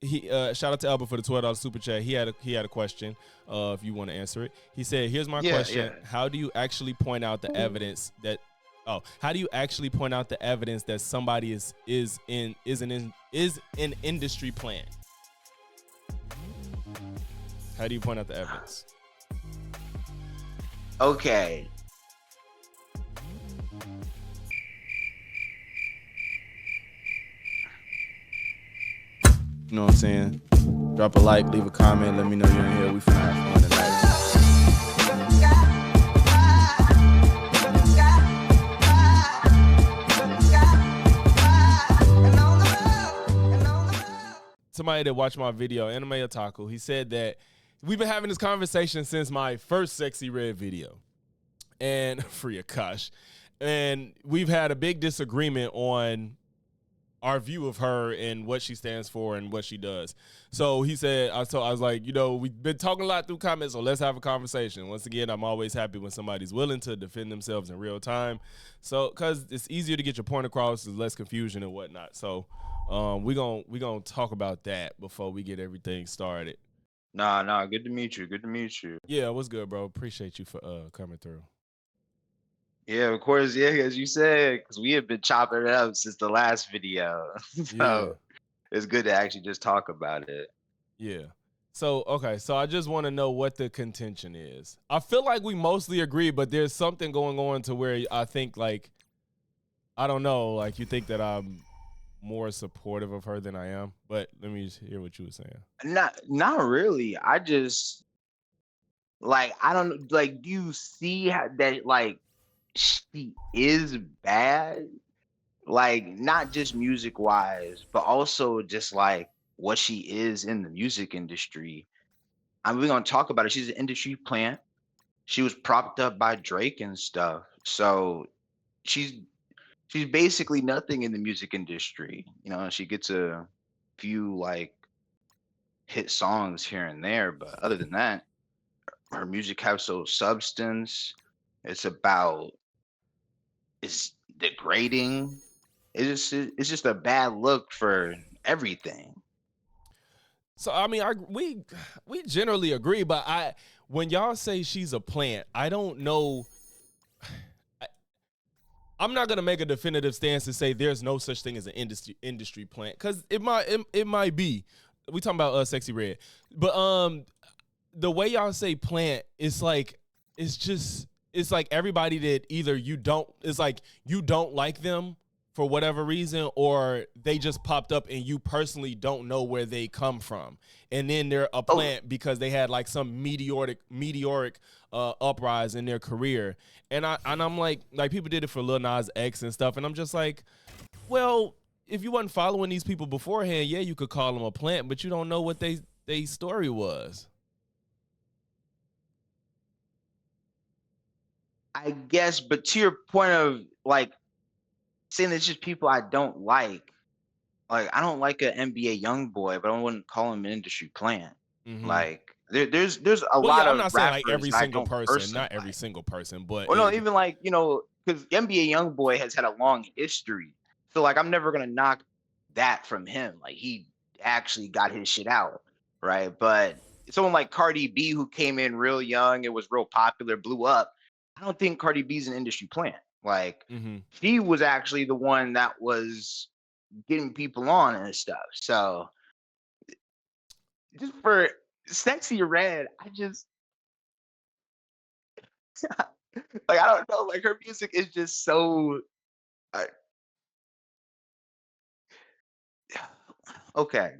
he shout out to Albert for the $12 super chat. He had a question. If you want to answer it, he said, "Here's my question: How do you actually point out the evidence that? Oh, how do you actually point out the evidence that somebody is an industry plant? How do you point out the evidence?" Okay. You know what I'm saying? Drop a like, leave a comment, let me know you're in here. We finna have fun tonight. Somebody that watched my video, Anime Otaku, he said that we've been having this conversation since my first Sexy Red video. And free Akash. And we've had a big disagreement on our view of her and what she stands for and what she does. So he said, I was like, we've been talking a lot through comments, so let's have a conversation. Once again, I'm always happy when somebody's willing to defend themselves in real time. So, because it's easier to get your point across, there's less confusion and whatnot. So we're gonna talk about that before we get everything started. Nah, good to meet you. Good to meet you. Yeah, what's good, bro? Appreciate you for coming through. Yeah, of course. Yeah, as you said, because we have been chopping it up since the last video. So it's good to actually just talk about it. Yeah. So, okay. So I just want to know what the contention is. I feel like we mostly agree, but there's something going on to where I think, like, I don't know, like you think that I'm more supportive of her than I am. But let me just hear what you were saying. Not really. I just, like, I don't, like, do you see how that, like, she is bad, like not just music wise, but also just like what she is in the music industry. I mean, we're gonna talk about it. She's an industry plant. She was propped up by Drake and stuff. So she's basically nothing in the music industry. She gets a few like hit songs here and there, but other than that, her music has so substance. It's about it's degrading. It's just a bad look for everything. So I mean, we generally agree, but when y'all say she's a plant, I don't know. I'm not gonna make a definitive stance and say there's no such thing as an industry plant, because it might be. We talking about Sexy Red, but the way y'all say plant, it's like everybody that either you don't like them for whatever reason, or they just popped up and you personally don't know where they come from, and then they're a plant because they had like some meteoric uprise in their career. And I'm like people did it for Lil Nas X and stuff, and I'm just like, well, if you wasn't following these people beforehand, yeah, you could call them a plant, but you don't know what they story was. I guess, but to your point of like saying it's just people I don't like I don't like an NBA young boy, but I wouldn't call him an industry plant. Mm-hmm. Like there's a lot of. I'm not saying like every single person, not every single person, but no, even like because NBA young boy has had a long history, so like I'm never gonna knock that from him. Like he actually got his shit out, right? But someone like Cardi B who came in real young, it was real popular, blew up. I don't think Cardi B's an industry plant. Like she was actually the one that was getting people on and stuff. So just for Sexy Red, I just like I don't know, like her music is just so okay.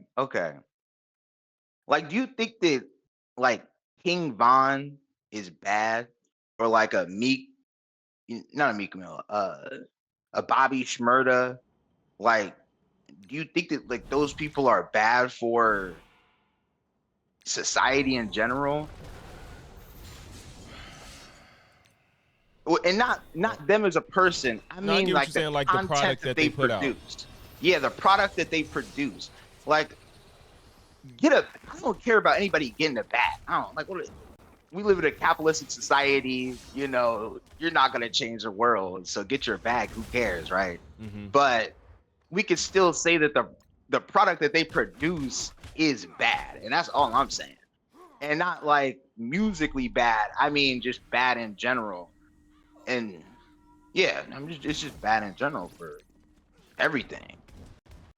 Like, do you think that like King Von is bad, or like a not a Meek Mill, a Bobby Shmurda? Like, do you think that like those people are bad for society in general? And not them as a person. I mean, like the like content the product that they put produced. Yeah, the product that they produce. Like, I don't care about anybody getting a bag. I don't like we live in a capitalistic society. You're not gonna change the world, so get your bag. Who cares, right? But we could still say that the product that they produce is bad, and that's all I'm saying. And not like musically bad. I mean, just bad in general. And yeah, it's just bad in general for everything.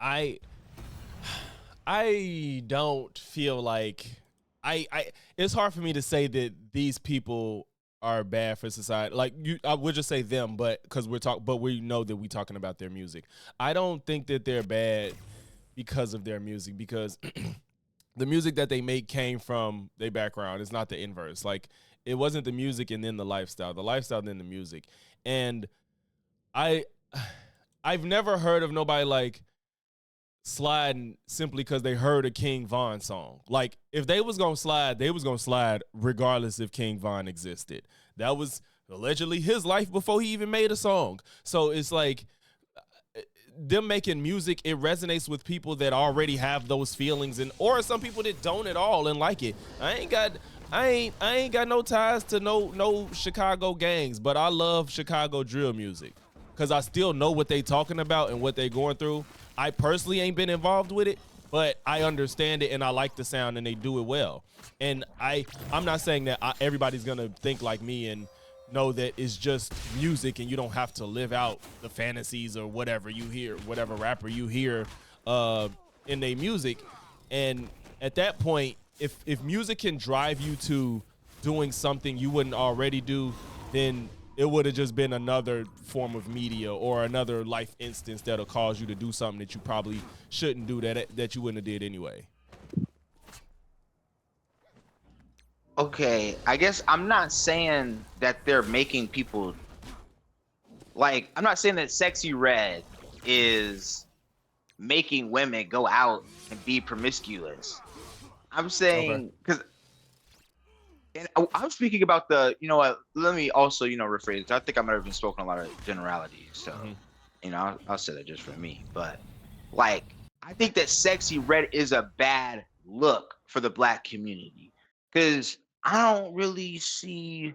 I I don't feel like I it's hard for me to say that these people are bad for society. Like I would just say them, but because but we know that we're talking about their music. I don't think that they're bad because of their music, because the music that they make came from their background. It's not the inverse. Like, it wasn't the music and then the lifestyle then the music. And I've never heard of nobody like sliding simply because they heard a King Von song. Like, if they was gonna slide, they was gonna slide regardless if King Von existed. That was allegedly his life before he even made a song. So it's like, them making music, it resonates with people that already have those feelings, and or some people that don't at all and like it. I ain't got no ties to no Chicago gangs, but I love Chicago drill music because I still know what they talking about and what they going through. I personally ain't been involved with it, but I understand it and I like the sound and they do it well. And I'm not saying that everybody's gonna think like me and know that it's just music and you don't have to live out the fantasies or whatever you hear, whatever rapper you hear in their music. And at that point, if music can drive you to doing something you wouldn't already do, then it would have just been another form of media or another life instance that'll cause you to do something that you probably shouldn't do that you wouldn't have did anyway. Okay, I guess I'm not saying that they're making people like, I'm not saying that Sexy Red is making women go out and be promiscuous. I'm saying, because, and I'm speaking about the, you know what, let me also, rephrase. I think I might have been spoken a lot of generalities. So, I'll say that just for me. But, like, I think that Sexy Red is a bad look for the Black community. Because I don't really see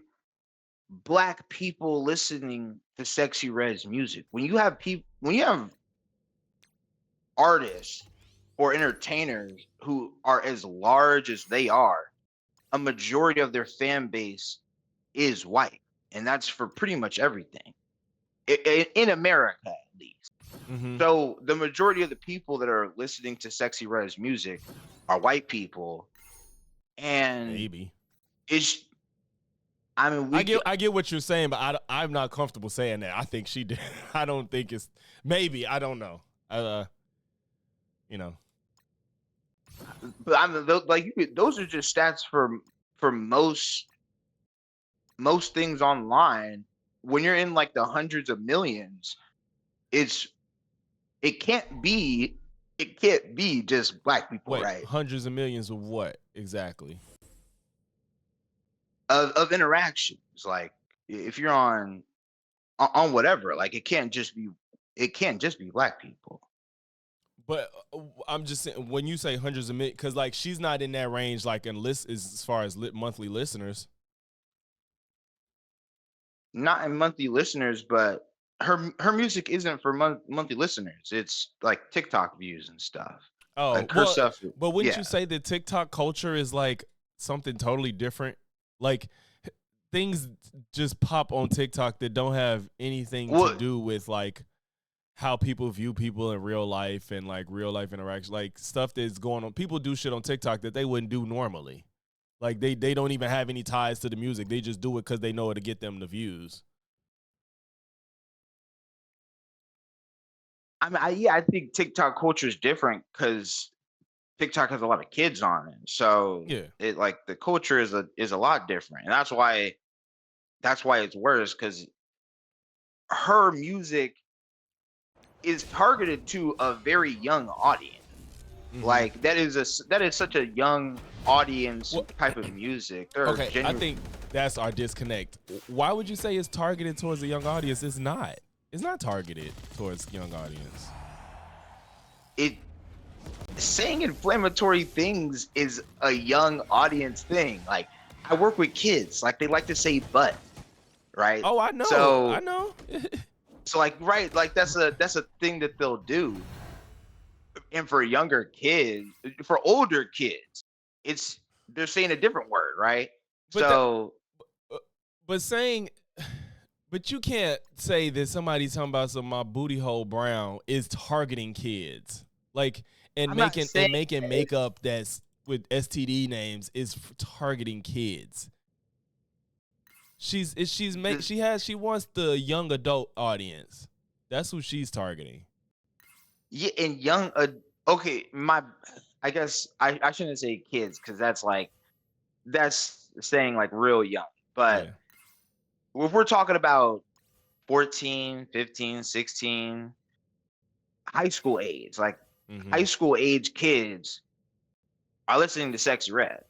Black people listening to Sexy Red's music. When you have artists or entertainers who are as large as they are, a majority of their fan base is white, and that's for pretty much everything in America, at least. So the majority of the people that are listening to Sexy Red's music are white people, and Maybe. I mean, I get what you're saying, but I'm not comfortable saying that. I think she did. I don't think it's, maybe, I don't know. But I mean, those are just stats for most things online. When you're in like the hundreds of millions, it can't be just Black people. Wait, right? Hundreds of millions of what exactly? Of interactions. Like, if you're on whatever, like, it can't just be Black people. But I'm just saying, when you say hundreds of millions, because like she's not in that range, like in as far as monthly listeners. Not in monthly listeners, but her music isn't for monthly listeners. It's like TikTok views and stuff. Oh, like her stuff. But wouldn't you say that TikTok culture is like something totally different? Like, things just pop on TikTok that don't have anything to do with like how people view people in real life and like real life interaction, like stuff that's going on. People do shit on TikTok that they wouldn't do normally. Like, they don't even have any ties to the music. They just do it because they know it'll get them the views. I mean, I think TikTok culture is different because TikTok has a lot of kids on it. So it, like, the culture is a lot different, and that's why it's worse, because her music is targeted to a very young audience. Like, that is such a young audience type of music. Okay, I think that's our disconnect. Why would you say it's targeted towards a young audience? It's not. It's not targeted towards young audience. Saying inflammatory things is a young audience thing. Like, I work with kids. Like, they like to say "but," right? Oh, I know. So, I know. So, like, right, like, that's a thing that they'll do. And for younger kids, for older kids, it's they're saying a different word, right? But that, So but saying, but you can't say that somebody talking about some my booty hole brown is targeting kids, like and I'm not saying making makeup that's with STD names is targeting kids. this, She wants the young adult audience. That's who she's targeting. yeah, and young. Okay, I guess I shouldn't say kids because that's like that's saying like real young. But Yeah. if we're talking about 14, 15, 16, high school age, like Mm-hmm. high school age kids are listening to Sexy Red.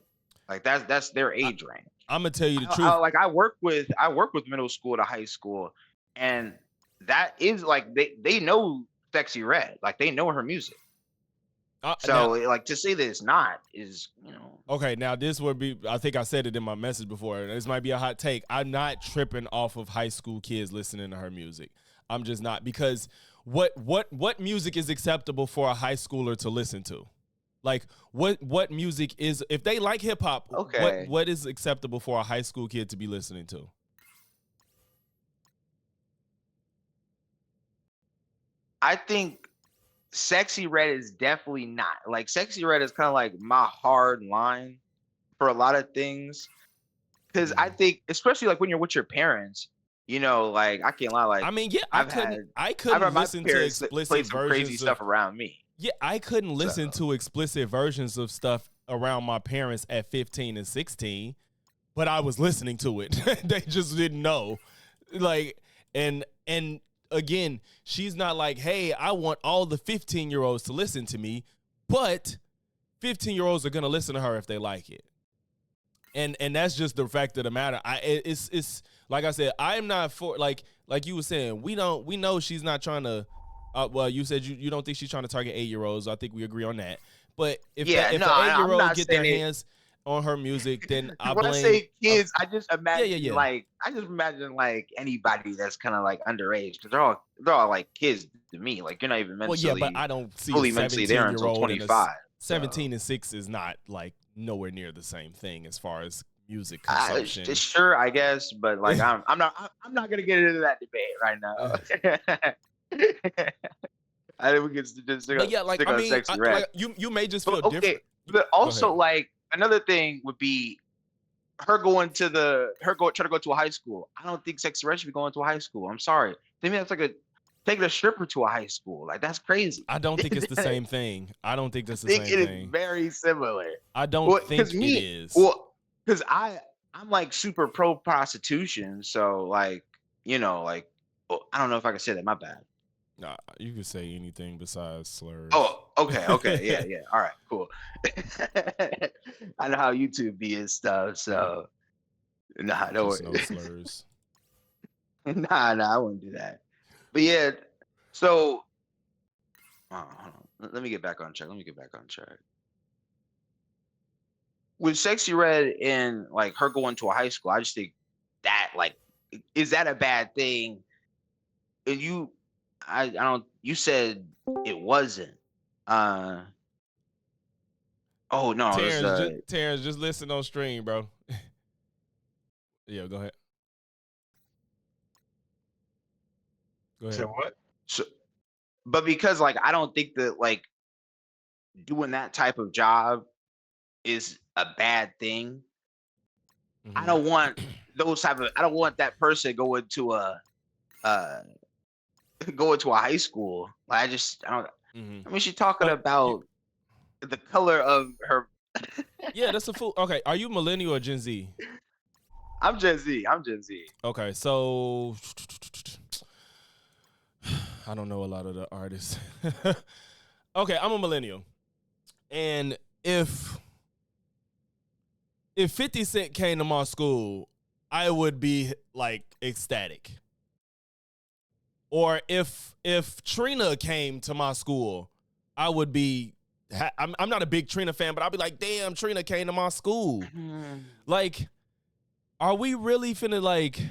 Like that's their age range. I'm gonna tell you the I truth. like I work with middle school to high school, and that is like they know Sexy Red, like they know her music. Now, So like to say that it's not is okay, now this would be. I think I said it in my message before. This might be a hot take. I'm not tripping off of high school kids listening to her music. I'm just not, because what music is acceptable for a high schooler to listen to? Like what music is, if they like hip hop, okay. what is acceptable for a high school kid to be listening to? I think Sexy Red is definitely not. Like Sexy Red is kind of like my hard line for a lot of things. Because I Mm. think, especially like when you're with your parents, like I can't lie, I like mean, yeah, I've had I I've couldn't had my listen to parents play explicit some crazy versions of stuff around me. yeah, I couldn't So listen to explicit versions of stuff around my parents at 15 and 16, but I was listening to it. They just didn't know. Like, and again, she's not like, "Hey, I want all the 15-year-olds to listen to me," but 15-year-olds are going to listen to her if they like it. And that's just the fact of the matter. It's like I said, I'm not for, like you were saying, we know she's not trying to. Well, you said you don't think she's trying to target 8-year-olds. I think we agree on that. But yeah, if no, the I'm 8-year-olds not get their saying it. hands on her music, then I When I blame. say kids, I just Yeah, imagine yeah. like anybody that's kind of like underage because they're all like kids to me. Like you're not even Well, yeah, but mentally I don't see a fully mentally there 17 year until old and 25. 17 So and 6 is not like nowhere near the same thing as far as music consumption. sure, I guess, but like I'm not gonna get into that debate right now. I think we can just But yeah, like stick I on mean, Sexy Red. you may just feel But okay, different. but Go ahead. also like another thing would be her trying to go to a high school. I don't think Sexy Red should be going to a high school. I'm sorry. To me, that's like taking a stripper to a high school. Like that's crazy. I don't think it's the I same thing. I don't think that's the think same it is thing. very similar. I don't Well, because think it me, is. well, because I'm like super pro prostitution. So like, well, I don't know if I can say that. My bad. Nah, you could say anything besides slurs. Oh, okay, yeah. All right, cool. I know how YouTube be and stuff, so nah, don't Just no worry. slurs. Nah, I wouldn't do that. But yeah, so hold on. Let me get back on track. With Sexy Red and like her going to a high school, I just think that like is that a bad thing? And I don't. You said it wasn't. Uh oh no, it was Terrence, just listen on stream, bro. Yeah, go ahead. Go So ahead. what? so, but because like I don't think that like doing that type of job is a bad thing. I Mm-hmm. don't want I don't want that person going to a uh going to a high school. Like I don't. Mm-hmm. I mean, she's talking Oh, about the color of her. yeah, that's a fool. Okay, are you millennial or Gen Z? I'm Gen Z. Okay, so I don't know a lot of the artists. Okay, I'm a millennial, and if 50 Cent came to my school, I would be like ecstatic. Or if Trina came to my school, I would be. I'm not a big Trina fan, but I'll be like, damn, Trina came to my school. Like, are we really finna like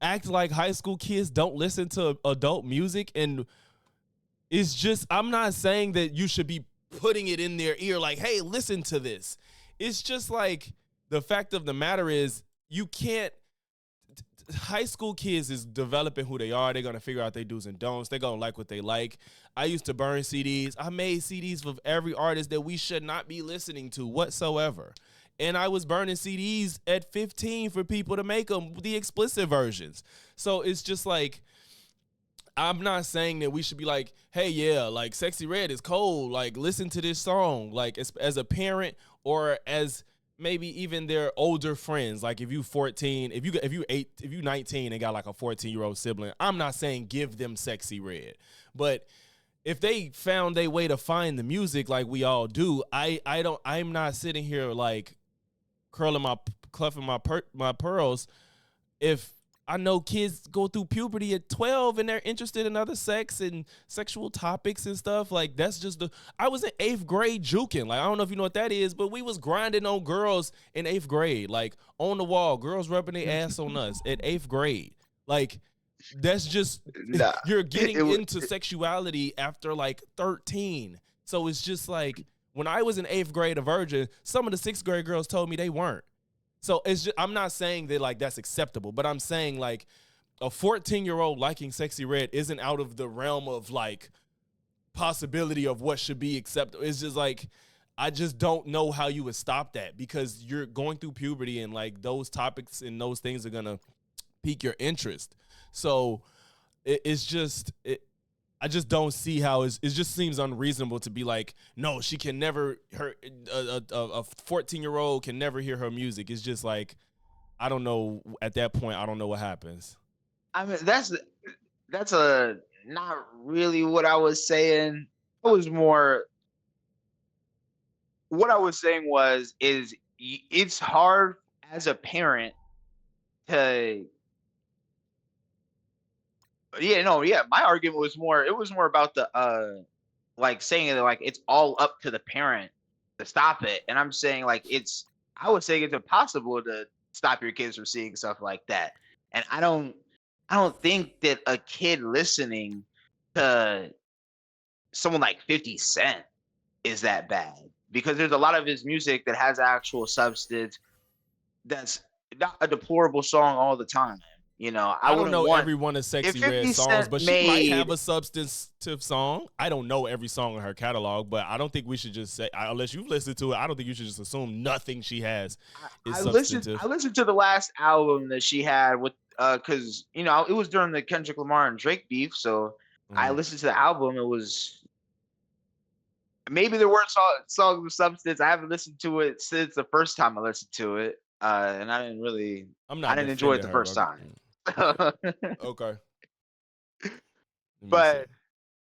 act like high school kids don't listen to adult music? And It's just, I'm not saying that you should be putting it in their ear like, hey, listen to this. It's just like, the fact of the matter is, you can't, high school kids is developing who they are. They're going to figure out their do's and don'ts. They're going to like what they like. I used to burn CDs. I made CDs with every artist that we should not be listening to whatsoever. And I was burning CDs at 15 for people to make them, the explicit versions. So it's just like, I'm not saying that we should be like, hey, yeah, like Sexy Red is cold. Like, listen to this song. Like, as a parent or as maybe even their older friends. Like, if you 14, if you 19 and got like a 14-year-old sibling, I'm not saying give them Sexy Red, but if they found their way to find the music like we all do, I'm not sitting here like cluffing my pearls if I know kids go through puberty at 12 and they're interested in other sex and sexual topics and stuff. Like, that's just I was in 8th grade juking. Like, I don't know if you know what that is, but we was grinding on girls in 8th grade. Like, on the wall, girls rubbing their ass on us at 8th grade. Like, that's just, Nah, you're getting it, into sexuality after like 13. So it's just like, when I was in 8th grade a virgin, some of the 6th grade girls told me they weren't. So it's just, I'm not saying that like that's acceptable, but I'm saying like a 14-year-old liking Sexy Red isn't out of the realm of like possibility of what should be acceptable. It's just like, I just don't know how you would stop that, because you're going through puberty and like those topics and those things are gonna pique your interest. So it's just, I just don't see how it just seems unreasonable to be like, no, she can never, a 14-year-old can never hear her music. It's just like, I don't know, at that point, I don't know what happens. I mean, that's a not really what I was saying. It was more, what I was saying is it's hard as a parent to, my argument was more, it was more about the like saying that like it's all up to the parent to stop it. And I'm saying like I would say it's impossible to stop your kids from seeing stuff like that. And I don't think that a kid listening to someone like 50 Cent is that bad, because there's a lot of his music that has actual substance, that's not a deplorable song all the time. I I don't wouldn't know want, every one of if Sexy Red 50 songs, Cent but she might have made, a substantive song. I don't know every song in her catalog, but I don't think we should just say, unless you've listened to it, I don't think you should just assume nothing she has is substantive. I listened to the last album that she had with, because it was during the Kendrick Lamar and Drake beef, so I Mhm. listened to the album. It was, maybe there weren't songs with substance. I haven't listened to it since the first time I listened to it, and I'm I not didn't enjoy it defending the her, first but time. okay. Let me see. But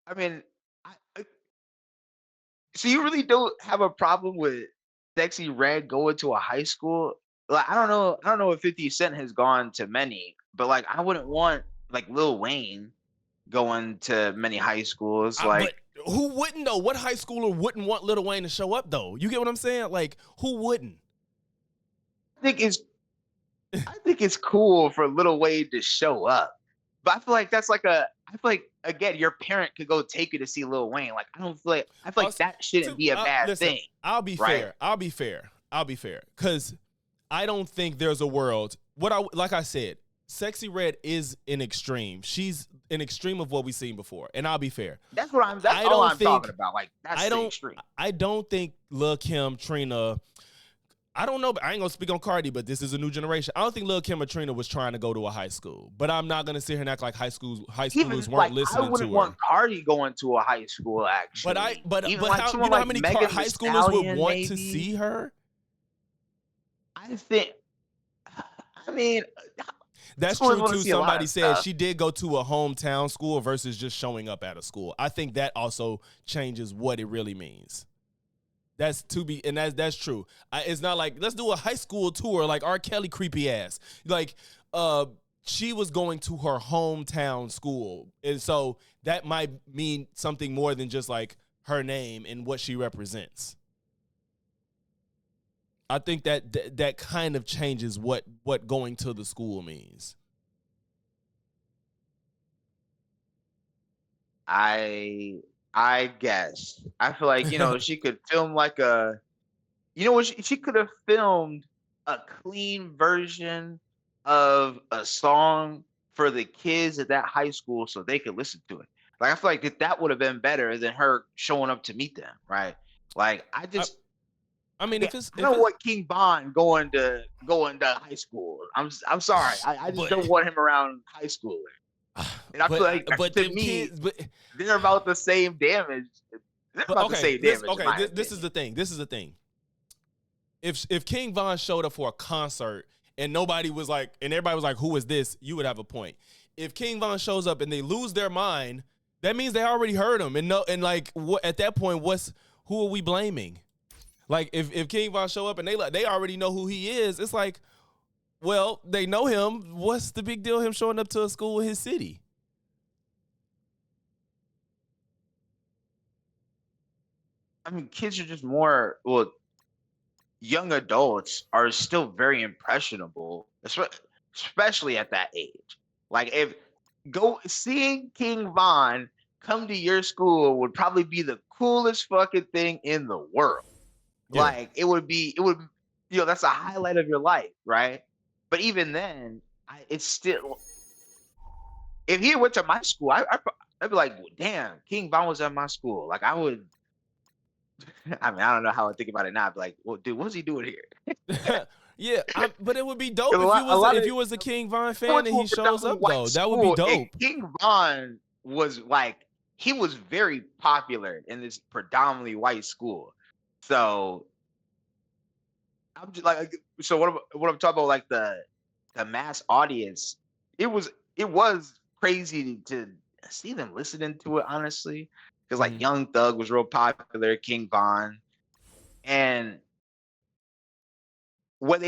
I mean, so you really don't have a problem with Sexy Red going to a high school? Like, I don't know if 50 Cent has gone to many, but like I wouldn't want like Lil Wayne going to many high schools. But Like, who wouldn't though? What high schooler wouldn't want Lil Wayne to show up though? You get what I'm saying? Like, who wouldn't? I think it's I think it's cool for Lil Wayne to show up. But I feel like again, your parent could go take you to see Lil Wayne. Like, I feel like Also, that shouldn't be a bad listen, thing, I'll be right? fair. I'll be fair. Because I don't think there's a world. Like I said, Sexy Red is an extreme. She's an extreme of what we've seen before. And I'll be fair. That's I all don't I'm think talking about. Like, that's I the don't extreme. I don't think Lil Kim, Trina. I don't know, but I ain't gonna speak on Cardi, but this is a new generation. I don't think Lil Kim or Trina was trying to go to a high school, but I'm not gonna sit here and act like high Even schoolers weren't like, I listening wouldn't to her. want Cardi going to a high school. But Actually, even but like how, you someone know how like many Megan high Thee schoolers would Stallion, want to maybe. see her? I think. I mean, That's schools true want to too. see a lot Somebody of said stuff. she did go to a hometown school versus just showing up at a school. I think that also changes what it really means. That's true. It's not like let's do a high school tour like R. Kelly creepy ass. Like she was going to her hometown school, and so that might mean something more than just like her name and what she represents. I think that kind of changes what going to the school means. I guess. I feel like, she could film like what she could have filmed a clean version of a song for the kids at that high school so they could listen to it. Like I feel like that would have been better than her showing up to meet them, right? Like I, I mean, I if don't it's, want King Von going to high school. I'm sorry. I just but don't want him around high schoolers. And I feel like but to them me, kids, but they're about the same damage. They're about the same damage. in my this is opinion. the thing. This is the thing. If King Von showed up for a concert and nobody was like, and everybody was like, "Who is this?" You would have a point. If King Von shows up and they lose their mind, that means they already heard him. And like, at that point, who are we blaming? Like, if King Von show up and they already know who he is, it's like, well, they know him. What's the big deal him showing up to a school in his city? I mean, kids are just young adults are still very impressionable, especially at that age. Like if seeing King Von come to your school would probably be the coolest fucking thing in the world. Yeah. Like it would, that's a highlight of your life, right? But even then, it's still, if he went to my school, I'd be like, damn, King Von was at my school. Like I would, I mean, I don't know how I think about it now. I'd be like, well, dude, what's he doing here? Yeah, but it would be dope A lot, if you was a King Von fan went and to a he shows predominantly up white though. That would be school, and dope. King Von was like, he was very popular in this predominantly white school. So I'm just like, so what I'm talking about, like the mass audience, it was crazy to see them listening to it, honestly, because like Mhm. Young Thug was real popular, King Von, and when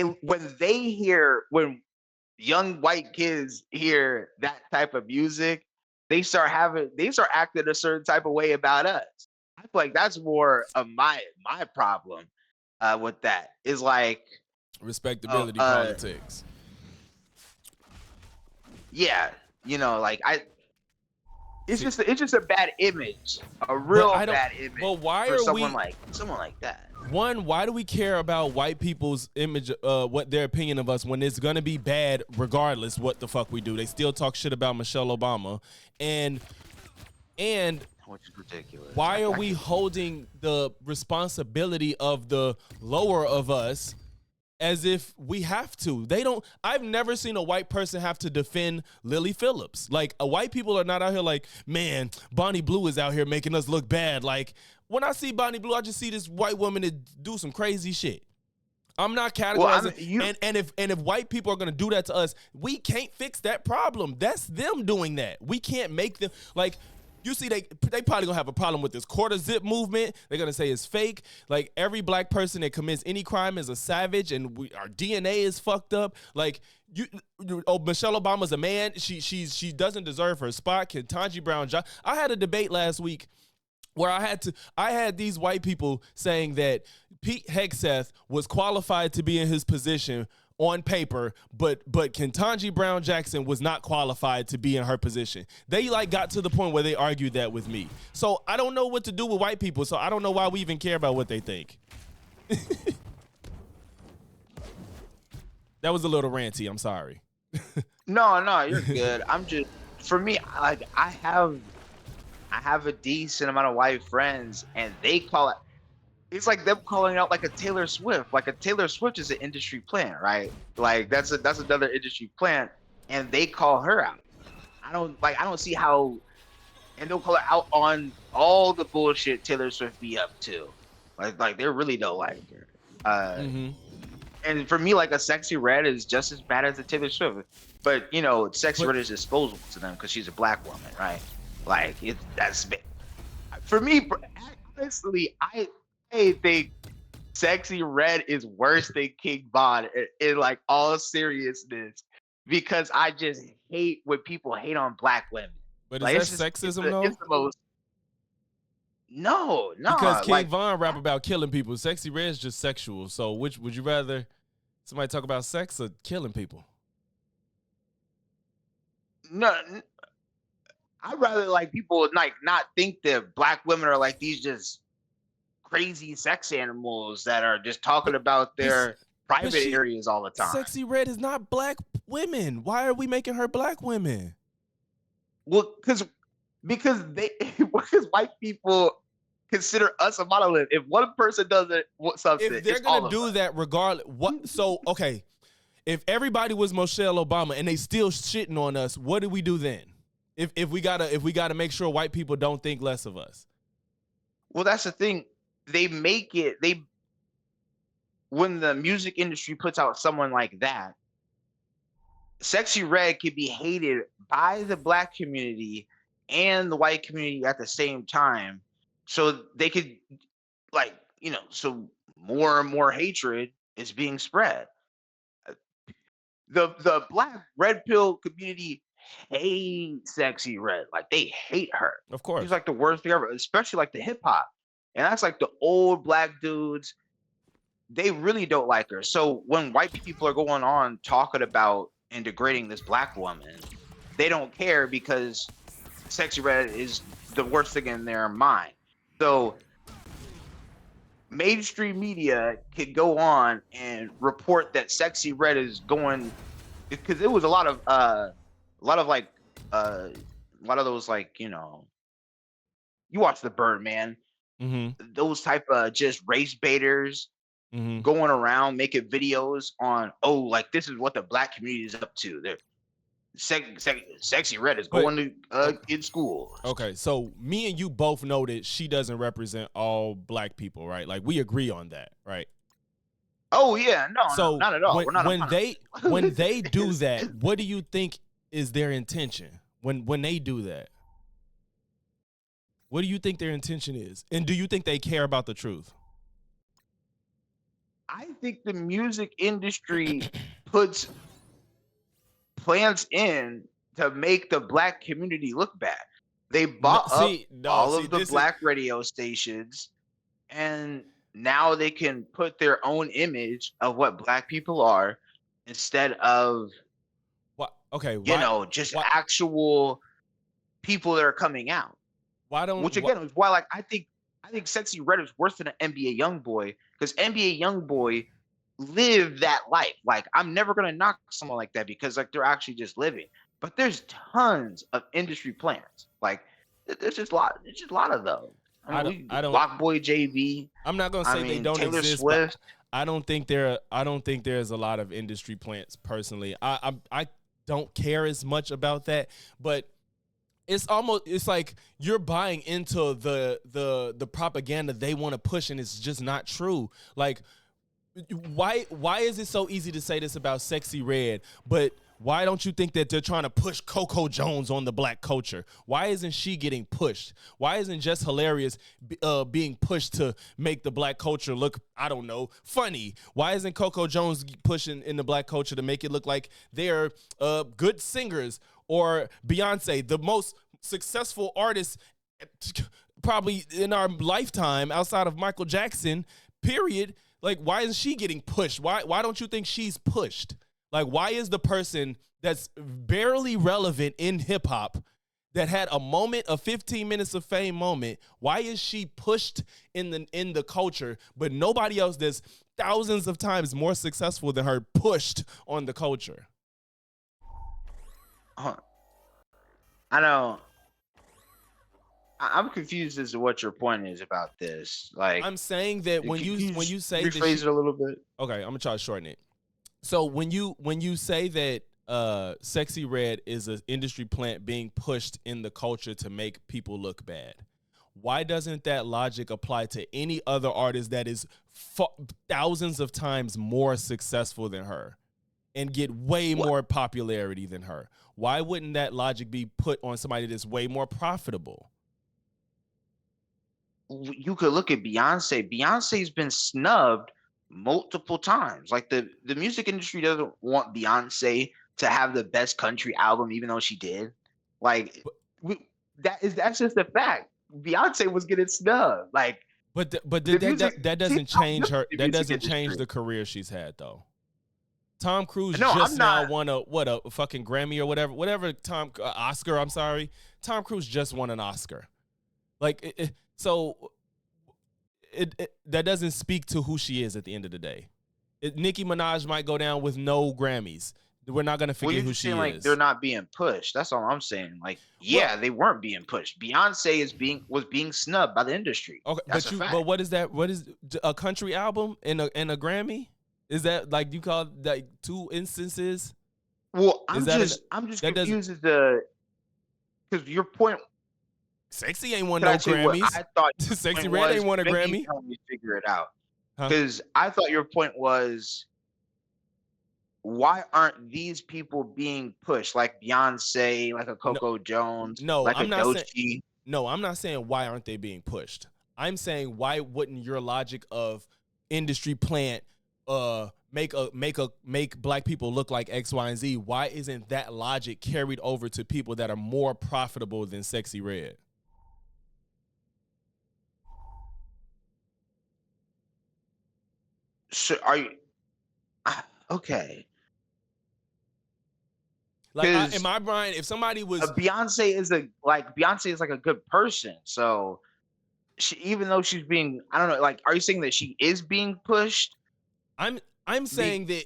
young white kids hear that type of music, they start acting a certain type of way about us. I feel like that's more of my problem with that. Is like, Respectability uh, politics. yeah, like See, it's just a bad image, a but real I don't. bad image But why for are we? someone like that. One, why do we care about white people's image, what their opinion of us, when it's gonna be bad regardless what the fuck we do? They still talk shit about Michelle Obama, and Which is ridiculous. why are I we can't- holding the responsibility of the lower of us as if we have to? They don't. I've never seen a white person have to defend Lily Phillips. Like, white people are not out here like, man, Bonnie Blue is out here making us look bad. Like, when I see Bonnie Blue, I just see this white woman that do some crazy shit. I'm not categorizing. And if white people are gonna do that to us, we can't fix that problem. That's them doing that. We can't make them, like, you see, they probably gonna have a problem with this quarter zip movement. They're gonna say it's fake. Like, every black person that commits any crime is a savage, and our DNA is fucked up. Like, Michelle Obama's a man. She doesn't deserve her spot. Ketanji Brown. I had a debate last week where I had these white people saying that Pete Hegseth was qualified to be in his position on paper, but Ketanji Brown Jackson was not qualified to be in her position. They like got to the point where they argued that with me. So I don't know what to do with white people. So I don't know why we even care about what they think. That was a little ranty. I'm sorry. No, you're good. I'm just, for me, like I have a decent amount of white friends, and they call it. It's like them calling out like a Taylor Swift. Like a Taylor Swift is an industry plant, right? Like that's another industry plant, and they call her out. I don't see how, and they'll call her out on all the bullshit Taylor Swift be up to. Like they really don't like her. And for me, like a Sexy Red is just as bad as a Taylor Swift. But Sexy Red is disposable to them because she's a black woman, right? Like that's for me. Honestly, I think Sexy Red is worse than King Von in like all seriousness, because I just hate when people hate on black women. But Like is that sexism though? it's the most. No, Because King like Von rap about killing people. Sexy Red is just sexual. So which would you rather somebody talk about sex or killing people? no. I'd rather like people like not think that black women are like these just crazy sex animals that are just talking But about but their private she areas all the time. Sexy Red is not black women. Why are we making her black women? Well, because they because white people consider us a monolith. If one person does it, something, If they're it's gonna all of do us. that, regardless, what? So okay, if everybody was Michelle Obama and they still shitting on us, what do we do then? If we gotta make sure white people don't think less of us. Well, that's the thing. They make it when the music industry puts out someone like that, Sexy Red could be hated by the black community and the white community at the same time. So they could like, so more and more hatred is being spread. The black red pill community hates Sexy Red. Like they hate her. Of She's course. like the worst thing ever, especially like the hip hop. And that's like the old black dudes. They really don't like her. So when white people are going on talking about and degrading this black woman, they don't care because Sexy Red is the worst thing in their mind. So mainstream media could go on and report that Sexy Red is going because it was a lot of like a lot of those like you watch the Birdman, those type of just race baiters going around making videos on like this is what the black community is up to. They're Sexy Red is going to in school. Okay, so me and you both know that she doesn't represent all black people, right? Like we agree on that, right? Oh yeah, no, not at all. When they do that, what do you think is their intention when they do that? What do you think their intention is? And do you think they care about the truth? I think the music industry puts plans in to make the black community look bad. They bought up all of the black radio stations, and now they can put their own image of what black people are instead of just actual people that are coming out. Which again is why like I think Sexy Red is worse than an NBA Youngboy because NBA Youngboy lived that life. Like I'm never gonna knock someone like that because like they're actually just living. But there's tons of industry plans. Like there's just a lot. There's just a lot of those. I don't. Block Boy JV. I'm not gonna say they don't Taylor exist. Swift. But I don't think there's a lot of industry plants. Personally, I don't care as much about that. But it's like you're buying into the propaganda they want to push, and it's just not true. Like, why is it so easy to say this about Sexy Red, but why don't you think that they're trying to push Coco Jones on the black culture? Why isn't she getting pushed? Why isn't Just Hilarious being pushed to make the black culture look, I don't know, funny? Why isn't Coco Jones pushing in the black culture to make it look like they're good singers? Or Beyonce, the most successful artist probably in our lifetime outside of Michael Jackson, period. Like, why isn't she getting pushed? Why don't you think she's pushed? Like, why is the person that's barely relevant in hip hop that had a moment, a 15 minutes of fame moment, why is she pushed in the culture, but nobody else that's thousands of times more successful than her pushed on the culture? I know. I'm confused as to what your point is about this. Like, I'm saying that when you say rephrase it a little bit. Okay, I'm gonna try to shorten it. So when you say that Sexy Red is an industry plant being pushed in the culture to make people look bad, why doesn't that logic apply to any other artist that is thousands of times more successful than her and get way more popularity than her? Why wouldn't that logic be put on somebody that's way more profitable? You could look at Beyonce. Beyonce's been snubbed multiple times. Like the music industry doesn't want Beyonce to have the best country album, even though she did. Like that's just a fact. Beyonce was getting snubbed. Like, that doesn't change her. That doesn't change the career she's had, though. Tom Cruise No, just I'm now not. won a fucking Grammy or whatever Oscar. I'm sorry, Tom Cruise just won an Oscar. Like that doesn't speak to who she is at the end of the day. Nicki Minaj might go down with no Grammys. We're not gonna Well, forget you're who just she saying like they're is. not being pushed. That's all I'm saying. Like, Well, yeah, they weren't being pushed. Beyonce was being snubbed by the industry. okay, That's a but fact. what is that? What is a country album and a Grammy? Is that like you call like two instances? Well, Is I'm just that doesn't confused as to because your point. Sexy ain't won Can I no tell you what Grammys. I thought your Sexy point Red ain't was? won a Maybe Grammy. help me figure it out. Huh? Because I thought your point was, why aren't these people being pushed like Beyonce, like a No, Coco Jones, no, like a I'm not saying Doechii? no, I'm not saying why aren't they being pushed. I'm saying why wouldn't your logic of industry plant make black people look like X, Y, and Z? Why isn't that logic carried over to people that are more profitable than Sexy Red? So are you okay? Like in Because my mind, if somebody was Beyonce is like a good person. So she, even though she's being, I don't know, like, are you saying that she is being pushed? I'm I'm Be, saying that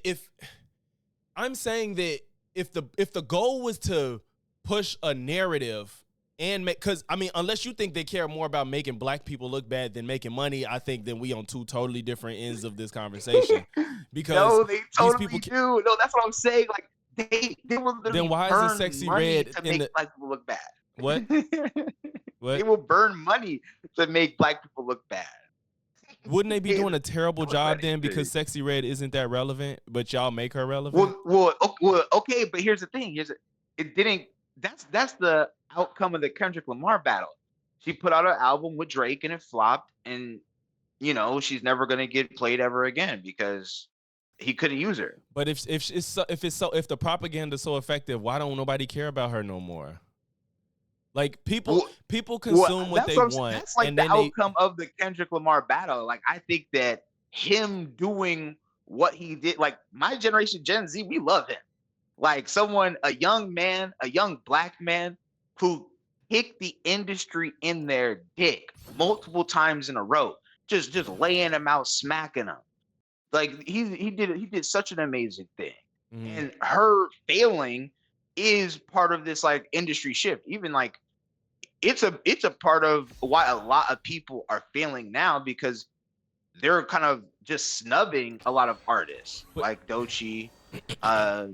if the goal was to push a narrative and make, because I mean, unless you think they care more about making black people look bad than making money, I think then we on two totally different ends of this conversation. Because no, they these people, totally do. No, that's what I'm saying. Like they will then literally why isn't burn Sexy money Red to in make the black people look bad. what They what? will burn money to make black people look bad. Wouldn't they be doing a terrible What's that job then even? because Sexy Red isn't that relevant, but y'all make her relevant? Okay, but here's the thing. It didn't. That's the outcome of the Kendrick Lamar battle. She put out an album with Drake and it flopped, and she's never gonna get played ever again because he couldn't use her. But if the propaganda is so effective, why don't nobody care about her no more? Like Well, people well, consume what that's they what I'm saying. want, That's like and the then they. outcome of the Kendrick Lamar battle. Like I think that him doing what he did, like my generation, Gen Z, we love him. Like a young man, a young black man who kicked the industry in their dick multiple times in a row, just laying them out, smacking them. Like he did such an amazing thing. Mhm. And her failing is part of this like industry shift. Even like it's a part of why a lot of people are failing now because they're kind of just snubbing a lot of artists But like Doechii, uh,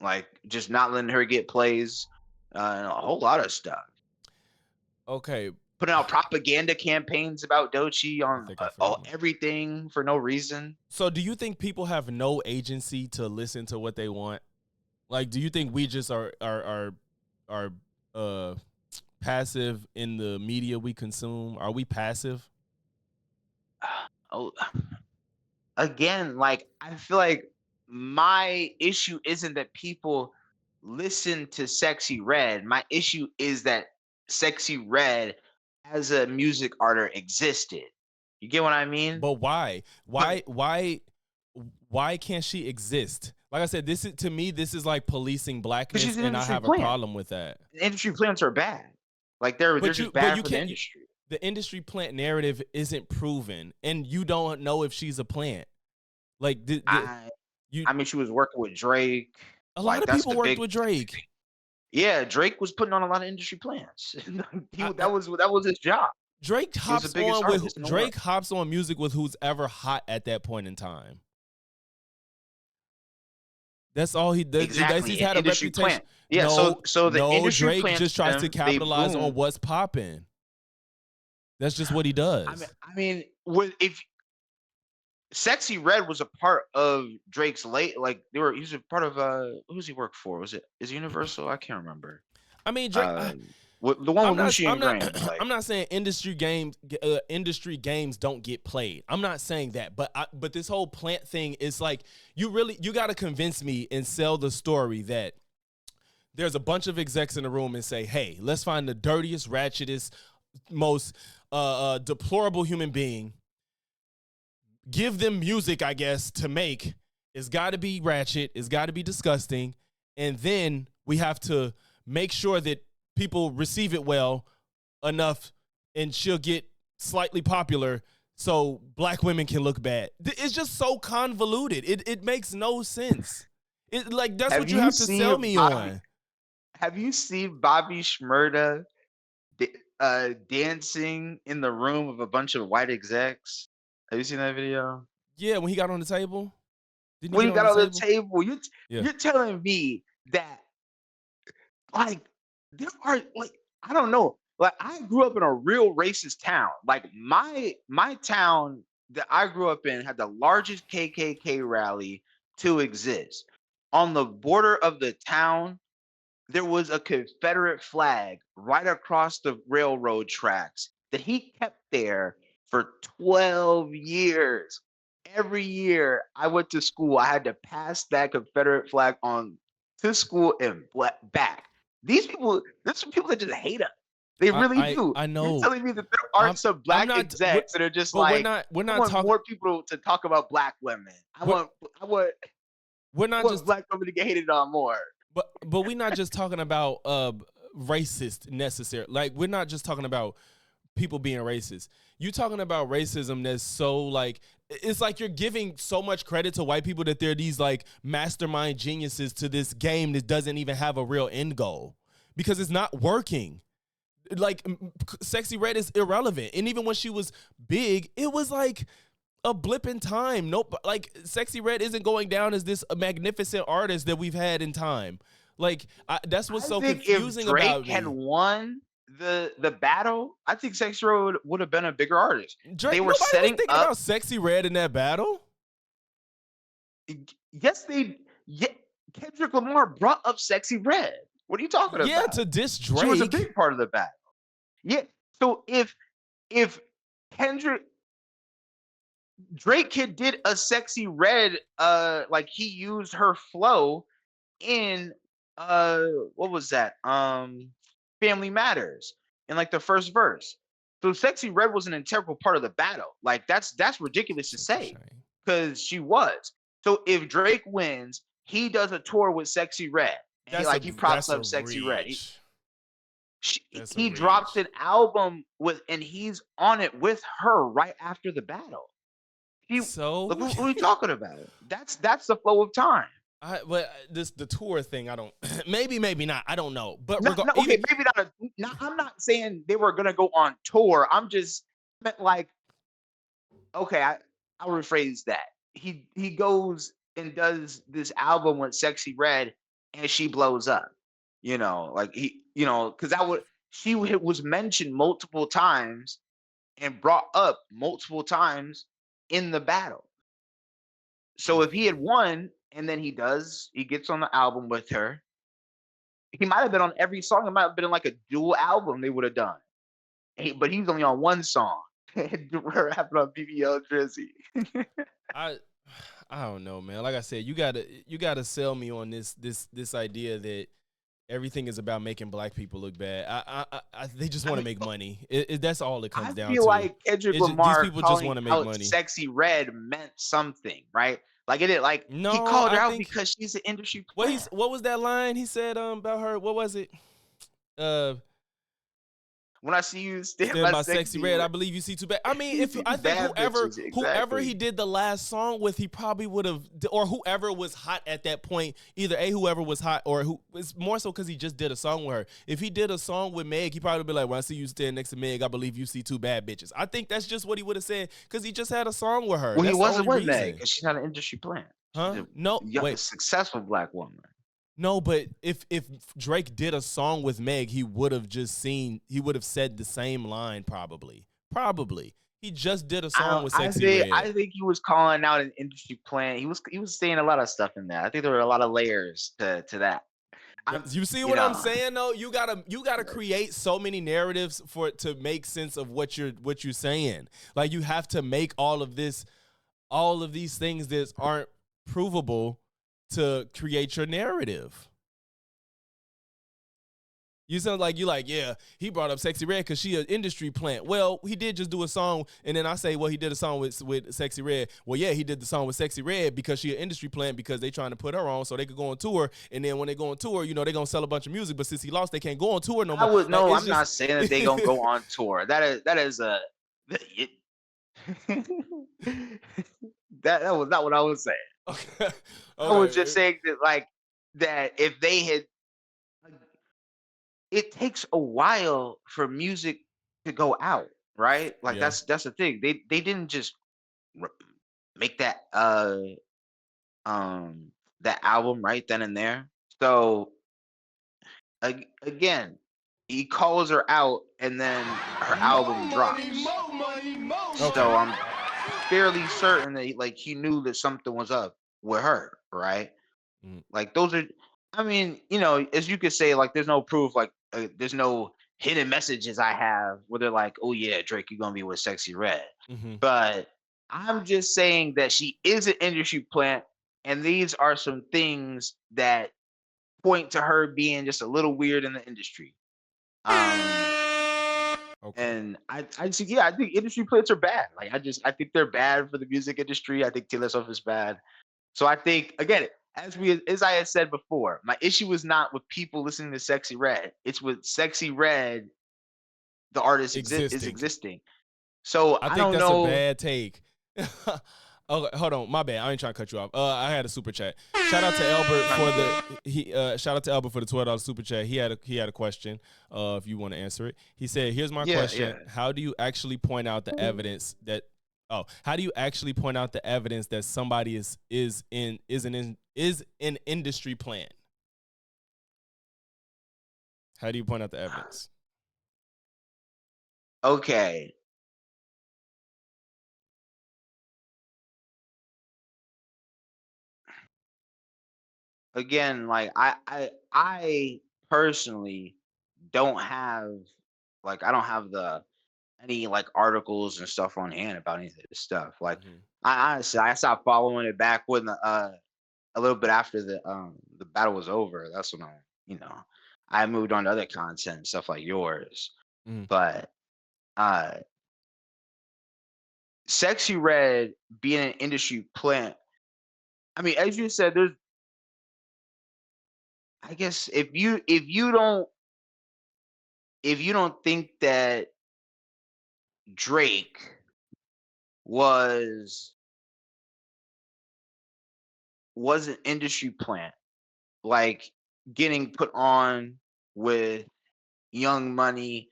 like just not letting her get plays, and a whole lot of stuff. okay, Putting out propaganda campaigns about Doechii I on think I froze. everything for no reason. So, do you think people have no agency to listen to what they want? Like, do you think we just are passive in the media we consume? Are we passive? Oh, again, like I feel like my issue isn't that people listen to Sexy Red. My issue is that Sexy Red as a music artist existed. You get what I mean? But why? But Why can't she exist? Like I said, this is to me, this is like policing because blackness, she's an and I industry have a plant. problem with that. Industry plants are bad. Like they're just But bad you for the can't. industry. The industry plant narrative isn't proven, and you don't know if she's a plant. Like I you, I mean, she was working with Drake. a lot Like of that's people the worked big. with Drake. Yeah, Drake was putting on a lot of industry plants. I, I, That was his job. Drake He was the hops biggest on with artist in the world. Drake hops on music with who's ever hot at that point in time. That's all he does. He's Exactly, an had a industry reputation. plant. Yeah, so the No, industry Drake plants just tries to them, they capitalize on boom. what's popping. That's just what he I mean, does. if Sexy Red was a part of Drake's like he was a part of who's he work for? Is it Universal? I can't remember. I mean, Drake. Uh the one with Lucci I'm and not, Graham, like I'm not saying industry games don't get played. I'm not saying that, but this whole plant thing is like you got to convince me and sell the story that there's a bunch of execs in the room and say, hey, let's find the dirtiest, ratchetest, most deplorable human being, give them music, I guess, to make, It's got to be ratchet. It's got to be disgusting. And then we have to make sure that people receive it well enough and she'll get slightly popular so black women can look bad. It's just so convoluted. It makes no sense. It like that's what you have to sell me on. Have you seen Bobby Shmurda dancing in the room of a bunch of white execs? Have you seen that video? Yeah, when he got on the table. Didn't When he he get on got the on the table? table, Yeah. you're telling me that like there are like I don't know. Like I grew up in a real racist town. Like my town that I grew up in had the largest KKK rally to exist. On the border of the town, there was a Confederate flag right across the railroad tracks that he kept there for 12 years. Every year I went to school, I had to pass that Confederate flag on to school and back. These people, there's some people that just hate us. They really do. I You're know. telling me that there aren't some I'm black not. execs that are just But like, we're I not want talking. more people to talk about black women. I We're, want I want we're I not want just. black women to get hated on more. But we're not just talking about racist necessary. Like we're not just talking about people being racist. You talking about racism that's so like it's like you're giving so much credit to white people that they're these like mastermind geniuses to this game that doesn't even have a real end goal because it's not working. Like Sexy Red is irrelevant, and even when she was big, it was like a blip in time. Nope, like Sexy Red isn't going down as this magnificent artist that we've had in time. Like that's what's I so think confusing if about Drake had me. won the battle, I think Sexy Red would have been a bigger artist. Drake, They were nobody was setting thinking up. about Sexy Red in that battle. Yes, they. Yeah, Kendrick Lamar brought up Sexy Red. What are you talking Yeah, about? to diss She was a Drake. big part of the battle. Yeah. So if Kendrick Drake kid did a Sexy Red, like he used her flow in what was that? Family Matters in like the first verse. So Sexy Red was an integral part of the battle. Like that's ridiculous to Such a say shame. because she was. So if Drake wins, he does a tour with Sexy Red. And he props That's a up Sexy Red. reach. That's a He drops reach. an album with and he's on it with her right after the battle. He look So what are you talking about? That's the flow of time. but this the tour thing. I don't. maybe not. I don't know. But No, no, even okay, maybe not. I'm not saying they were gonna go on tour. I'm just meant like, okay, I'll rephrase that. He goes and does this album with Sexy Red, and she blows up. Like because was mentioned multiple times and brought up multiple times in the battle. So if he had won, and then he gets on the album with her, he might have been on every song. It might have been like a dual album they would have done. But he's only on one song. Her rapping on BBL Drizzy. I I don't know, man. Like I said, you gotta sell me on this idea that everything is about making black people look bad. They just want to mean, make money. That's all it comes I down feel to. like Kendrick These Lamar people just calling want to make out money. Sexy Red meant something, right? Like it like he No, called her I out think because she's an industry plant. what was that line he said about her? What was it? Uh, When I see you stand Stand by by Sexy Sexy Red. Red, I believe you see too bad. I mean, you if see I two think bad bitches, whoever he exactly. did the last song with, he probably would have, or whoever was hot at that point. Either whoever was hot, or who it's more so because he just did a song with her. If he did a song with Meg, he probably be like, "When I see you stand next to Meg, I believe you see two bad bitches." I think that's just what he would have said because he just had a song with her. Well, he That's the wasn't only with Meg reason, because she's not an industry plant. She's huh? a No, young, wait. successful black woman. No, but if Drake did a song with Meg, he would have said the same line probably. Probably. He just did a I song don't. with Sexy Red. I think he was calling out an industry plant. He was saying a lot of stuff in there. I think there were a lot of layers to that. I'm You see you what I'm know saying though? You gotta create so many narratives for it to make sense of what you're saying. Like you have to make all of these things that aren't provable to create your narrative. You sound like you like, yeah, he brought up Sexy Red because she an industry plant. Well, he did just do a song, and then I say, well, he did a song with Sexy Red. Well, yeah, he did the song with Sexy Red because she an industry plant because they trying to put her on so they could go on tour. And then when they go on tour, you know, they gonna sell a bunch of music. But since he lost, they can't go on tour no I more. would Like no. it's I'm just not saying that they gonna go on tour. That is a it, that was not what I was saying. okay. I was just Okay. saying that like that if they had, it takes a while for music to go out, right? Like Yeah. that's the thing. They didn't just r- make um that album right then and there. So again, he calls her out and then her album drops. Okay. So I'm fairly certain that like he knew that something was up with her, right? Mm. Like those are, I mean, you know, as you could say, like there's no proof, like there's no hidden messages I have where they're like, oh yeah, Drake, you're gonna be with Sexy Red. Mm-hmm. But I'm just saying that she is an industry plant, and these are some things that point to her being just a little weird in the industry. Um, Okay. and I just, yeah, I think industry plants are bad. Like I think they're bad for the music industry. I think Taylor Swift is bad. So I think again, as I had said before, my issue is not with people listening to Sexy Red. It's with Sexy Red, the artist is Existing. existing. So I I think don't that's a know. bad take. Okay, hold on, my bad. I ain't trying to cut you off. I had a super chat. Shout out to Albert No, for you the good. shout out to Albert for the $12 super chat. He had a question. If you want to answer it, he said, "Here's my Yeah, question: yeah. How do you actually point out the evidence that? Oh, how do you actually point out the evidence that somebody is an industry plan? How do you point out the evidence? Okay. Again, like I personally don't have like I don't have the any like articles and stuff on hand about any of this stuff. Like Mm-hmm. I honestly I stopped following it back when a little bit after the battle was over. That's when you know I moved on to other content stuff like yours. Mm-hmm. But uh Sexy Red being an industry plant, I mean, as you said, there's I guess if you don't think that Drake was an industry plant, like getting put on with Young Money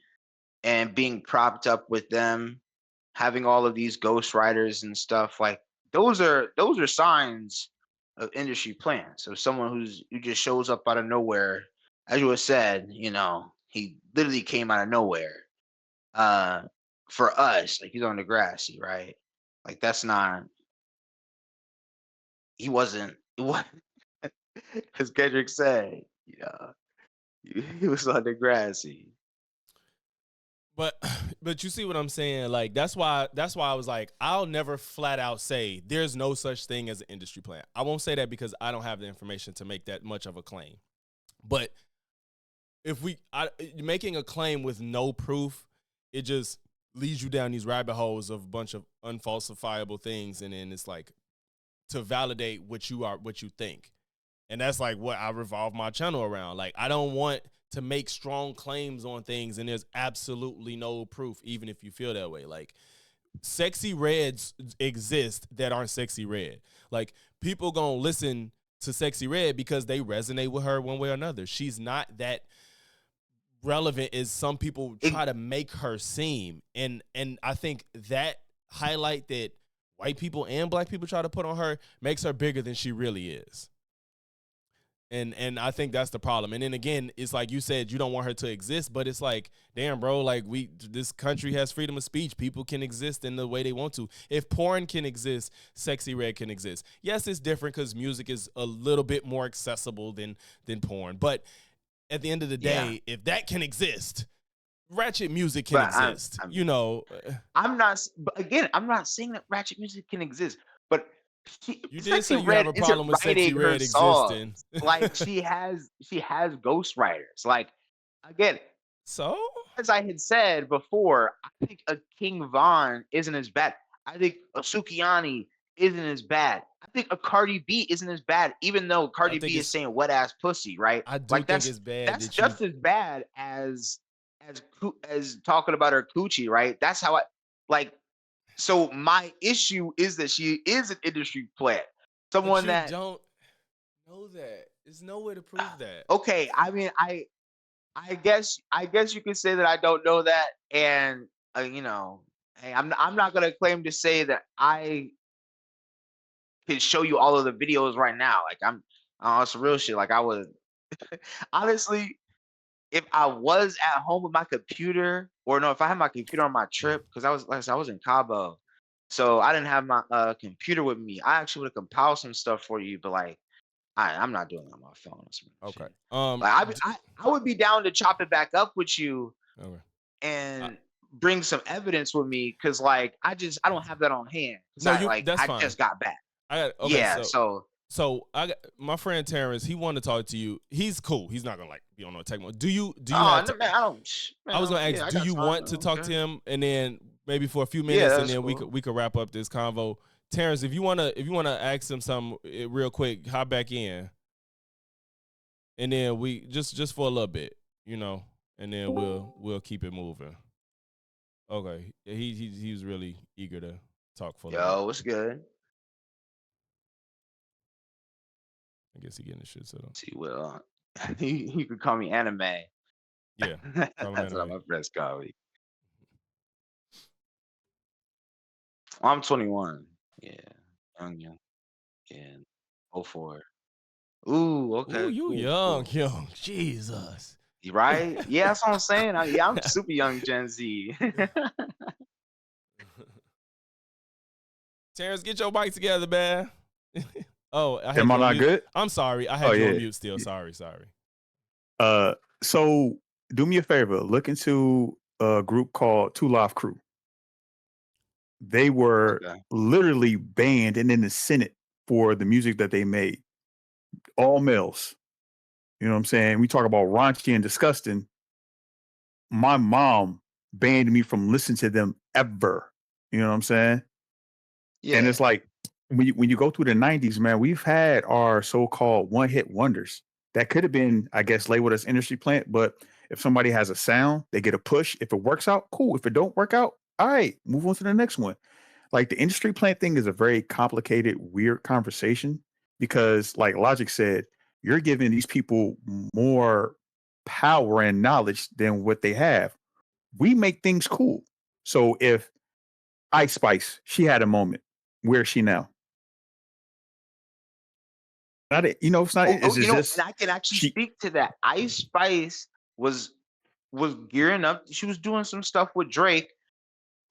and being propped up with them, having all of these ghostwriters and stuff, like those are signs of industry plants. So someone who just shows up out of nowhere, as you had said, you know, he literally came out of nowhere. Uh for us, like he's on the grassy, right? Like that's not he wasn't what as Kendrick said, you know, he was on the grassy. But but you see what I'm saying? Like that's why I was like, I'll never flat out say there's no such thing as an industry plan. I won't say that because I don't have the information to make that much of a claim. But if making a claim with no proof, it just leads you down these rabbit holes of a bunch of unfalsifiable things, and then it's like to validate what you think. And that's like what I revolve my channel around. Like I don't want to make strong claims on things and there's absolutely no proof, even if you feel that way. Like sexy reds exist that aren't sexy red. Like people gonna listen to Sexy Red because they resonate with her one way or another. She's not that relevant as some people It, try to make her seem. And I think that highlight that white people and black people try to put on her makes her bigger than she really is. And I think that's the problem. And then again, it's like you said, you don't want her to exist, but it's like, damn, bro, like this country has freedom of speech. People can exist in the way they want to. If porn can exist, Sexy Red can exist. Yes, it's different because music is a little bit more accessible than porn. But at the end of the yeah, day, if that can exist, ratchet music can but exist. You know, I'm not. But again, I'm not saying that ratchet music can exist, but you did say Sexy you have Red a isn't problem with Sexy writing her Red songs. existing. Like she has ghostwriters. Like I get it. So As I had said before, I think a King Von isn't as bad. I think a Sukiani isn't as bad. I think a Cardi B isn't as bad, even though I Cardi think B is it's. saying wet ass pussy, right? I do Like think it's bad that's that you. just as bad as talking about her coochie, right? That's how I like. So my issue is that she is an industry plant, But someone you that don't know that. There's no way to prove that. okay. I mean, I guess you could say that I don't know that, and you know, hey, I'm not gonna claim to say that I can show you all of the videos right now. Like it's real shit. Like I would honestly, if I was at home with my computer, or no, if I had my computer on my trip, because I was like I said, I was in Cabo, so I didn't have my computer with me. I actually would have compiled some stuff for you, but like I'm not doing it on my phone. That's some Okay. shit. Like I would be down to chop it back up with you Okay. I, and bring some evidence with me because like I don't have that on hand because no, I you. like That's I fine. just got back. I got. Okay. Yeah, So so I got my friend Terrence. He wanted to talk to you. He's cool. He's not gonna like be on no tech mode. Do you? Do you oh have? no, man, I don't I was man, gonna yeah, ask. I Do got you time. want to talk to Okay. him, and then maybe for a few Yeah, minutes, and that's then cool. we could wrap up this convo. Terrence, if you wanna ask him something real quick, hop back in, and then we just for a little bit, and then we'll keep it moving. Okay, he was really eager to talk for a little bit. Yo, what's good? I guess he getting the shit set up. See, well, you could call me anime. Yeah, call him That's what anime. my friends call me. I'm 21. Yeah, young. Yeah, oh 04. Ooh, Ooh, okay, you cool, young, cool. young. Jesus. You right? Yeah, that's what I'm saying. Yeah, I'm super young Gen Z. Terrence, get your bike together, man. Oh, I had Am I you on not mute. good? I'm sorry. I Oh had you on yeah. mute still. Sorry. So do me a favor. Look into a group called Two Live Crew. They were Okay. literally banned and in the Senate for the music that they made. All males. You know what I'm saying? We talk about raunchy and disgusting. My mom banned me from listening to them ever. You know what I'm saying? And Yeah. it's like when you go through the 90s, man, we've had our so-called one-hit wonders that could have been, I guess, labeled as industry plant. But if somebody has a sound, they get a push. If it works out, cool. If it don't work out, all right, move on to the next one. Like the industry plant thing is a very complicated, weird conversation because, like Logic said, you're giving these people more power and knowledge than what they have. We make things cool. So if Ice Spice, she had a moment. Where is she now? Not it, it's not. Oh, It's and just I can actually she. speak to that. Ice Spice was was gearing up. She was doing some stuff with Drake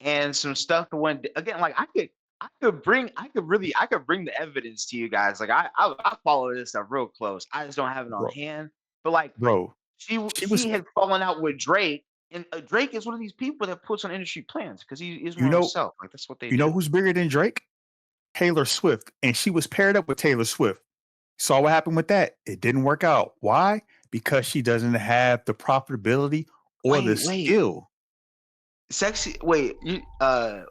and some stuff that went again. Like I could bring the evidence to you guys. Like I follow this stuff real close. I just don't have it on bro, hand. But like bro. She she was. had fallen out with Drake, and Drake is one of these people that puts on industry plans because he is You more know. himself. Like that's what they You know do. who's bigger than Drake? Taylor Swift, and she was paired up with Taylor Swift. Saw what happened with that? It didn't work out. Why? Because she doesn't have the profitability or the Wait. skill. Sexy. Wait, you nah.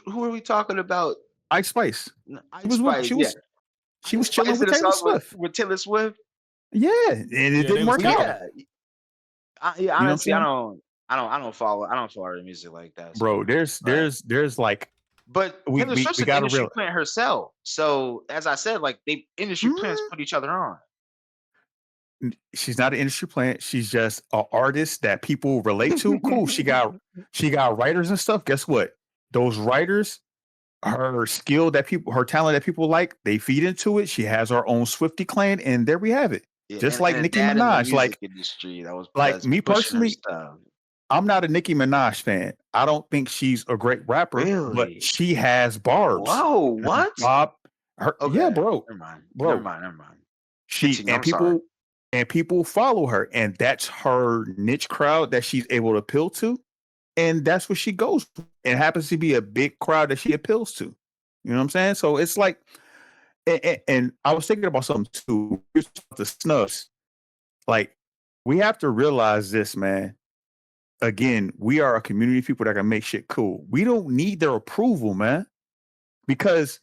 Who are we talking about? Ice Spice. She Ice was with. Spice, She yeah. was. She Ice was chilling Spice with did a Taylor song Swift. with Taylor Swift. Yeah, and it Yeah, they didn't was work kicking out. it. Yeah, yeah. You know what Honestly, I'm saying, I don't follow her music like that. bro? So, There's but there's there's like but we Taylor we Swift's we an got to industry real. plant herself. So as I said, like they industry plants put each other on. She's not an industry plant. She's just an artist that people relate to. Cool. She got writers and stuff. Guess what? Those writers, her skill that people, her talent that people like, they feed into it. She has her own Swifty clan, and there we have it. Yeah, Just and like a Nicki dad in the Minaj. music industry that was Like that's me pushing her personally, stuff. I'm not a Nicki Minaj fan. I don't think she's a great rapper, but Really? she has barbs. Whoa, what? Bob, yeah, Okay, bro, never mind. Never bro. mind. Never mind. She Continue. and I'm sorry. people follow her, and that's her niche crowd that she's able to appeal to, and that's what she goes for. It happens to be a big crowd that she appeals to. You know what I'm saying? So it's like, and I was thinking about something too. The snubs, like We have to realize this, man. Again, we are a community of people that can make shit cool. We don't need their approval, man. Because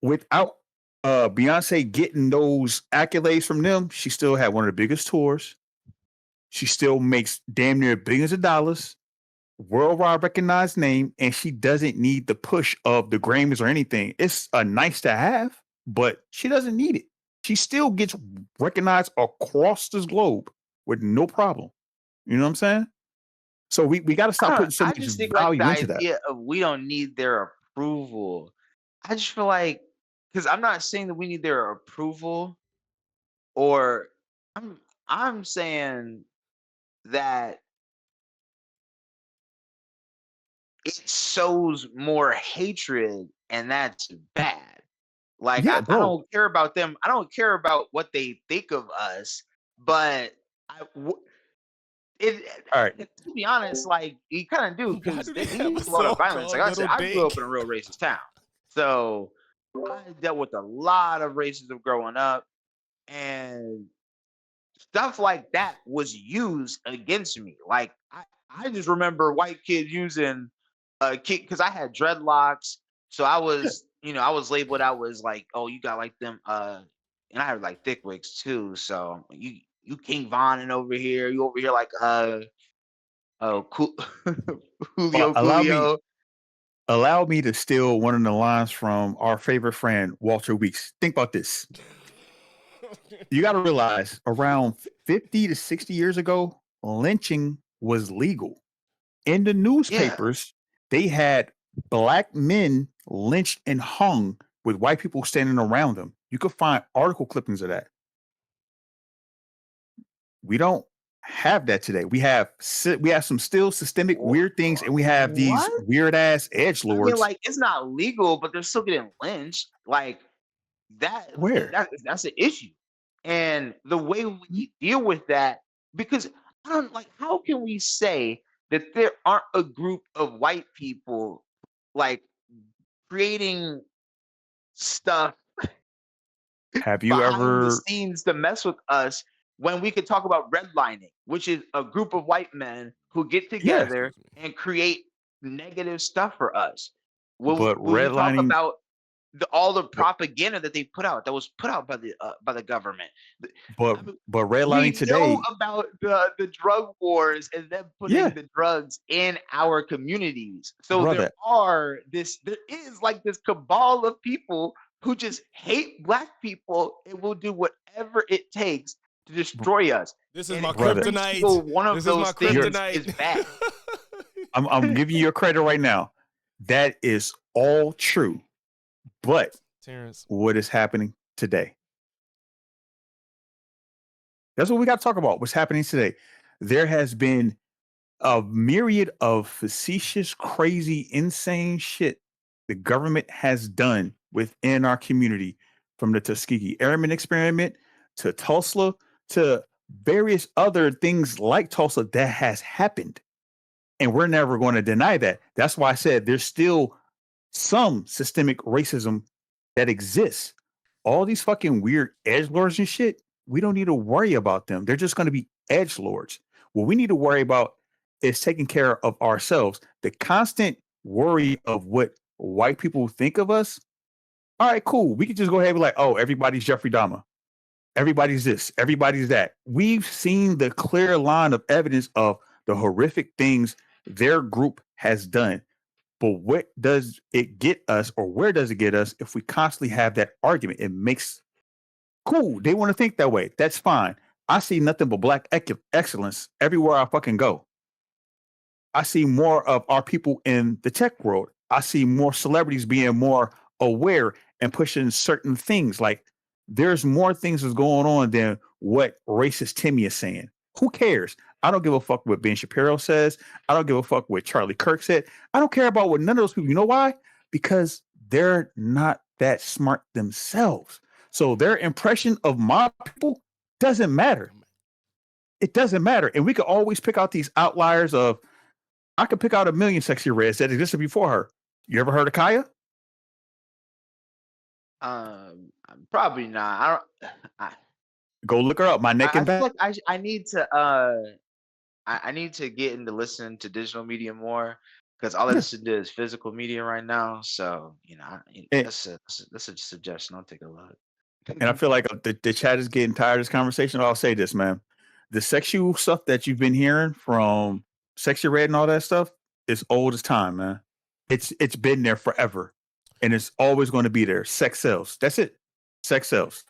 without Beyonce getting those accolades from them, she still had one of the biggest tours. She still makes damn near billions of dollars, worldwide recognized name, and she doesn't need the push of the Grammys or anything. It's a nice to have, but she doesn't need it. She still gets recognized across this globe with no problem. You know what I'm saying? So we got to stop putting so I much just think like the value into that. idea of we don't need their approval. I just feel like because I'm not saying that we need their approval, or I'm saying that it sows more hatred, and that's bad. Like Yeah, I bro. don't care about them. I don't care about what they think of us, but I w- it, All right. to be honest, like you kind of do Why because do they they have a use a lot of song violence. Like called I said, Little I grew up Dick? in a real racist town, so I dealt with a lot of racism growing up, and stuff like that was used against me. Like I just remember white kids using a kid because I had dreadlocks. So I Yeah. was, I was labeled out was like, oh, you got like them and I had like thick wigs too. So you King Von and over here, you over here like cool Well, Julio Coolio. allow me to steal one of the lines from our favorite friend Walter Weeks. Think about this. You got to realize around 50 to 60 years ago, lynching was legal. In the Yeah. newspapers, they had black men lynched and hung with white people standing around them. You could find article clippings of that. We don't have that today. We have some still systemic weird things, and we have these What? weird ass edge I mean, lords. like it's not legal, but they're still getting lynched. Like Where? that's an issue. And the way we deal with that, because I don't like how can we say that there aren't a group of white people like creating stuff Have you behind the ever? scenes to mess with us when we could talk about redlining, which is a group of white men who get Yeah, together and create negative stuff for us. but Will we talk redlining, about all the propaganda that they put out that was put out by the government? but I mean, redlining we know today. about the drug wars and them putting Yeah, the drugs in our communities. So brother. there is like this cabal of people who just hate black people and will do whatever it takes to destroy us. This is And my Brother, every single kryptonite. one of This is my those things kryptonite. is bad. I'm giving you your credit right now. That is all true. But Terrence, what is happening today? That's what we got to talk about. What's happening today? There has been a myriad of facetious, crazy, insane shit the government has done within our community, from the Tuskegee Airmen experiment to Tulsa to various other things like Tulsa that has happened. And we're never going to deny that. That's why I said there's still some systemic racism that exists. All these fucking weird edge lords and shit, we don't need to worry about them. They're just going to be edge lords. What we need to worry about is taking care of ourselves. The constant worry of what white people think of us. All right, cool. We could just go ahead and be like, oh, everybody's Jeffrey Dahmer. Everybody's this, everybody's that. We've seen the clear line of evidence of the horrific things their group has done. But what does it get us, or where does it get us if we constantly have that argument? It makes cool. They want to think that way. That's fine. I see nothing but black excellence everywhere I fucking go. I see more of our people in the tech world. I see more celebrities being more aware and pushing certain things. Like there's more things that's going on than what racist Timmy is saying. Who cares? I don't give a fuck what Ben Shapiro says. I don't give a fuck what Charlie Kirk said. I don't care about what none of those people. You know why? Because they're not that smart themselves. So their impression of my people doesn't matter. It doesn't matter. And we could always pick out these outliers of, I could pick out a million sexy reds that existed before her. You ever heard of Kaya? Probably not. I don't. Go look her up. My neck I and feel back. like I need to I need to get into listening to digital media more because all I Yeah. listen to is physical media right now. So And, that's a suggestion. I'll take a look. and I feel like the chat is getting tired of this conversation. I'll say this, man. The sexual stuff that you've been hearing from Sexy Red and all that stuff is old as time, man. It's been there forever. And it's always going to be there. Sex sells. That's it. Sex sells.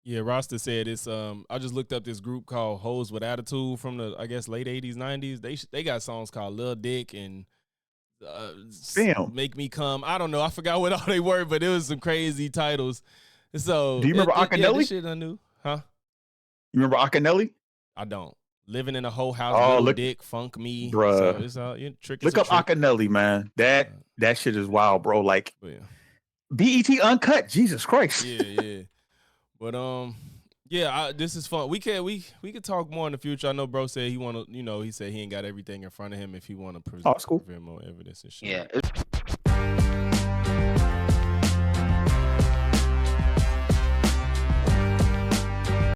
Yeah, Rasta said it's I just looked up this group called Hoes with Attitude from the I guess late 80s, 90s. They got songs called Lil Dick and Bam. Make Me Come. I don't know. I forgot what all they were, but it was some crazy titles. So Do you remember yeah, this Akinelli? shit I knew. Huh? You remember Akinelli? I don't. Living in a whole house, Oh, little look, dick, funk me. bruh. So it's all trick is Look a up trick. Akinelli, man. That shit is wild, bro. Like But yeah. BET Uncut. Jesus Christ. Yeah. But this is fun. We could talk more in the future. I know bro said he wanna, he said he ain't got everything in front of him if he wanna Oh, it's cool. present more evidence and shit. Yeah.